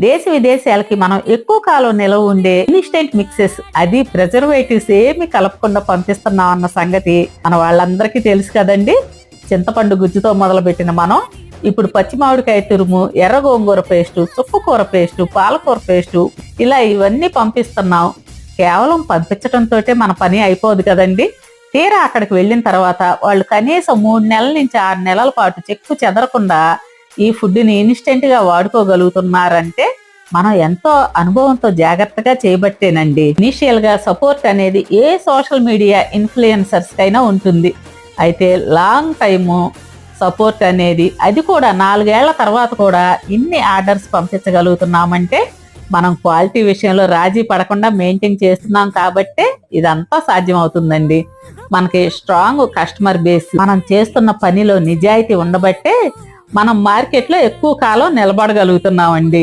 దేశ విదేశాలకి మనం ఎక్కువ కాలం నిలవ ఉండే ఇన్స్టెంట్ మిక్సెస్, అది ప్రిజర్వేటివ్స్ ఏమి కలపకుండా పంపిస్తున్నాం అన్న సంగతి మన వాళ్ళందరికీ తెలుసు కదండి. చింతపండు గుజ్జుతో మొదలుపెట్టిన మనం ఇప్పుడు పచ్చి మామిడికాయ తురుము, ఎర్ర గోంగూర పేస్టు, చుక్కకూర పేస్టు, పాలకూర పేస్టు, ఇలా ఇవన్నీ పంపిస్తున్నాం. కేవలం పంపించడంతో మన పని అయిపోదు కదండి. తీరా అక్కడికి వెళ్ళిన తర్వాత వాళ్ళు కనీసం 3 నెలల నుంచి 6 నెలల పాటు చెక్కు చెదరకుండా ఈ ఫుడ్ని ఇన్స్టెంట్గా వాడుకోగలుగుతున్నారంటే మనం ఎంతో అనుభవంతో జాగ్రత్తగా చేయబట్టేనండి. ఇనీషియల్గా సపోర్ట్ అనేది ఏ సోషల్ మీడియా ఇన్ఫ్లుయెన్సర్స్ కైనా ఉంటుంది. అయితే లాంగ్ టైము సపోర్ట్ అనేది, అది కూడా 4 ఏళ్ల తర్వాత కూడా ఇన్ని ఆర్డర్స్ పంపించగలుగుతున్నామంటే మనం క్వాలిటీ విషయంలో రాజీ పడకుండా మెయింటైన్ చేస్తున్నాం కాబట్టే ఇదంతా సాధ్యం అవుతుందండి. మనకి స్ట్రాంగ్ కస్టమర్ బేస్, మనం చేస్తున్న పనిలో నిజాయితీ ఉండబట్టే మనం మార్కెట్లో ఎక్కువ కాలం నిలబడగలుగుతున్నామండి.